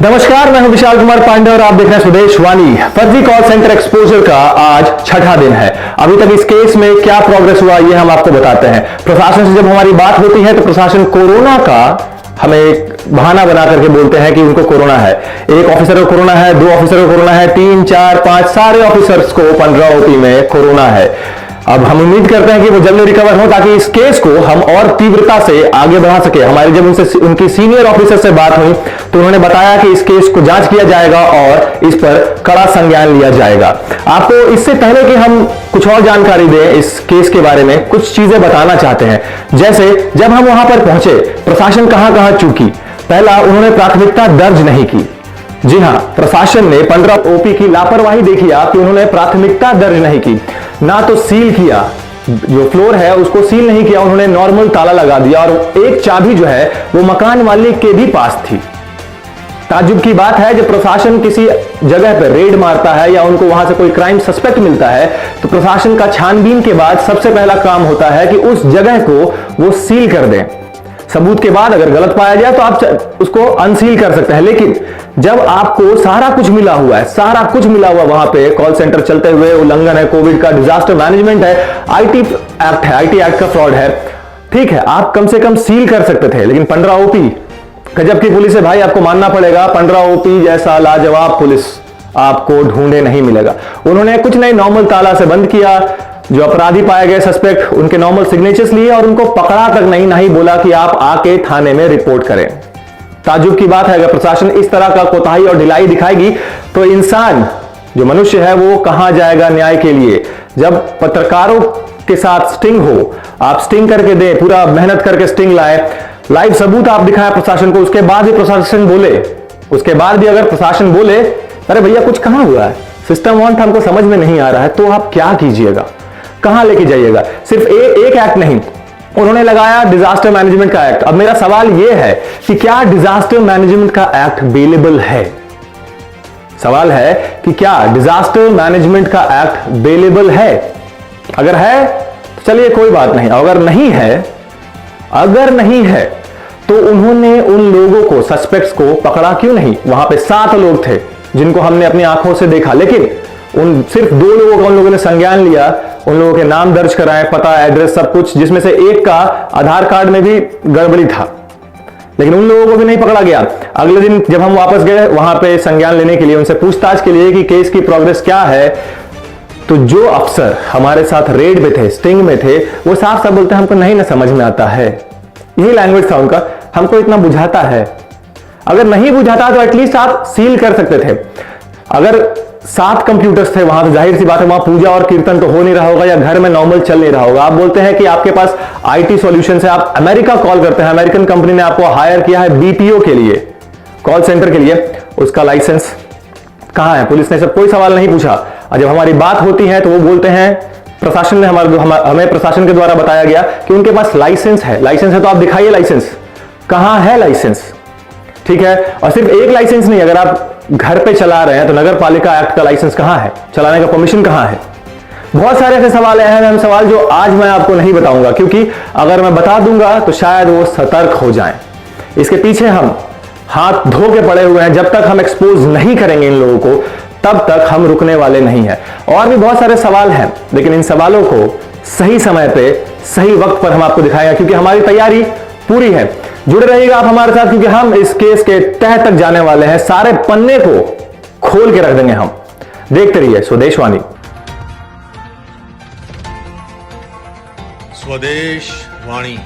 नमस्कार, मैं हूं विशाल कुमार पांडे और आप देख रहे हैं स्वदेश वाणी। फर्जी कॉल सेंटर एक्सपोजर का आज छठा दिन है। अभी तक इस केस में क्या प्रोग्रेस हुआ ये हम आपको बताते हैं। प्रशासन से जब हमारी बात होती है तो प्रशासन कोरोना का हमें एक बहाना बना करके बोलते हैं कि उनको कोरोना है। एक ऑफिसर को कोरोना है, 2 ऑफिसर को कोरोना है, 3, 4, 5 सारे ऑफिसर्स को 15 ओपी में कोरोना है। अब हम उम्मीद करते हैं कि वो जल्दी रिकवर हो ताकि इस केस को हम और तीव्रता से आगे बढ़ा सके। हमारी जब उनकी सीनियर ऑफिसर से बात हुई तो उन्होंने बताया कि इस केस को जांच किया जाएगा और इस पर कड़ा संज्ञान लिया जाएगा। आपको इससे पहले कि हम कुछ और जानकारी दें इस केस के बारे में, कुछ चीजें बताना चाहते हैं। जैसे जब हम वहां पर पहुंचे, प्रशासन कहां चूकी। पहला, उन्होंने प्राथमिकता दर्ज नहीं की। जी हां, प्रशासन ने 15 ओपी की लापरवाही देखी कि उन्होंने प्राथमिकता दर्ज नहीं की। ना तो सील किया, जो फ्लोर है उसको सील नहीं किया, उन्होंने नॉर्मल ताला लगा दिया और एक चाबी जो है वो मकान मालिक के भी पास थी। ताज्जुब की बात है, जब प्रशासन किसी जगह पर रेड मारता है या उनको वहां से कोई क्राइम सस्पेक्ट मिलता है तो प्रशासन का छानबीन के बाद सबसे पहला काम होता है कि उस जगह को वो सील कर दें। सबूत के बाद अगर गलत पाया जाए तो आप उसको अनसील कर सकते हैं। लेकिन जब आपको सारा कुछ मिला हुआ है, सारा कुछ मिला हुआ वहां पे कॉल सेंटर चलते हुए, उल्लंघन है कोविड का, डिजास्टर मैनेजमेंट है, आईटी एक्ट है, आईटी एक्ट का फ्रॉड है, ठीक है, आप कम से कम सील कर सकते थे। लेकिन 15 ओपी गजब की पुलिस है भाई, आपको मानना पड़ेगा। 15 ओपी जैसा लाजवाब पुलिस आपको ढूंढे नहीं मिलेगा। उन्होंने कुछ नहीं, नॉर्मल ताला से बंद किया। जो अपराधी पाए गए सस्पेक्ट, उनके नॉर्मल सिग्नेचर्स लिए और उनको पकड़ा तक नहीं, ना ही बोला कि आप आके थाने में रिपोर्ट करें। ताज्जुब की बात है, अगर प्रशासन इस तरह का कोताही और ढिलाई दिखाएगी तो इंसान जो मनुष्य है वो कहां जाएगा न्याय के लिए। जब पत्रकारों के साथ स्टिंग हो, आप स्टिंग करके दें, पूरा मेहनत करके स्टिंग लाए, लाइव सबूत आप दिखाएं प्रशासन को, उसके बाद भी प्रशासन बोले, उसके बाद भी अगर प्रशासन बोले अरे भैया कुछ कहां हुआ है, सिस्टम वन हमको समझ में नहीं आ रहा है, तो आप क्या कीजिएगा, कहां लेके जाइएगा। सिर्फ एक एक्ट नहीं, उन्होंने लगाया डिजास्टर मैनेजमेंट का एक्ट। अब मेरा सवाल यह है कि क्या डिजास्टर मैनेजमेंट का एक्ट बेलेबल है? सवाल है कि क्या डिजास्टर मैनेजमेंट का एक्ट बेलेबल है? अगर है तो चलिए कोई बात नहीं, अगर नहीं है तो उन्होंने उन लोगों को, सस्पेक्ट्स को पकड़ा क्यों नहीं? वहां पे 7 लोग थे जिनको हमने अपनी आंखों से देखा, लेकिन उन सिर्फ 2 लोगों का उन लोगों ने संज्ञान लिया, उन लोगों के नाम दर्ज कराए, पता, एड्रेस, सब कुछ, जिसमें से एक का आधार कार्ड में भी गड़बड़ी था, लेकिन उन लोगों को भी नहीं पकड़ा गया। अगले दिन जब हम वापस गए वहां पे संज्ञान लेने के लिए, उनसे पूछताछ के लिए कि केस की प्रोग्रेस क्या है, तो जो अफसर हमारे साथ रेड में थे, स्टिंग में थे, वो साफ साफ बोलते हैं हमको नहीं ना समझ में आता है। यही लैंग्वेज था उनका, हमको इतना बुझाता है। अगर नहीं बुझाता तो एटलीस्ट आप सील कर सकते थे। अगर 7 कंप्यूटर्स थे वहां, तो जाहिर सी बात है वहां पूजा और कीर्तन तो हो नहीं रहा होगा या घर में नॉर्मल चल नहीं रहा होगा। आप बोलते हैं कि आपके पास आईटी सॉल्यूशन है, आप अमेरिका कॉल करते हैं, अमेरिकन कंपनी ने आपको हायर किया है बीपीओ के लिए, कॉल सेंटर के लिए, उसका लाइसेंस कहां है? पुलिस ने सब कोई सवाल नहीं पूछा। और जब हमारी बात होती है तो वो बोलते हैं, प्रशासन ने हमें प्रशासन के द्वारा बताया गया कि उनके पास लाइसेंस है। लाइसेंस है तो आप दिखाइए लाइसेंस, कहां है लाइसेंस? ठीक है, और सिर्फ एक लाइसेंस नहीं, अगर आप घर पे चला रहे हैं तो नगर पालिका एक्ट का लाइसेंस कहां है? चलाने का परमिशन कहां है? बहुत सारे ऐसे सवाल हैं, सवाल जो आज मैं आपको नहीं बताऊंगा, क्योंकि अगर मैं बता दूंगा तो शायद वो सतर्क हो जाएं। इसके पीछे हम हाथ धो के पड़े हुए हैं। जब तक हम एक्सपोज नहीं करेंगे इन लोगों को, तब तक हम रुकने वाले नहीं हैं। और भी बहुत सारे सवाल हैं, लेकिन इन सवालों को सही समय पे, सही वक्त पर हम आपको दिखाएंगे, क्योंकि हमारी तैयारी पूरी है। जुड़े रहिएगा आप हमारे साथ, क्योंकि हम इस केस के तह तक जाने वाले हैं। सारे पन्ने को खोल के रख देंगे हम। देखते रहिए स्वदेश वाणी। स्वदेश वाणी।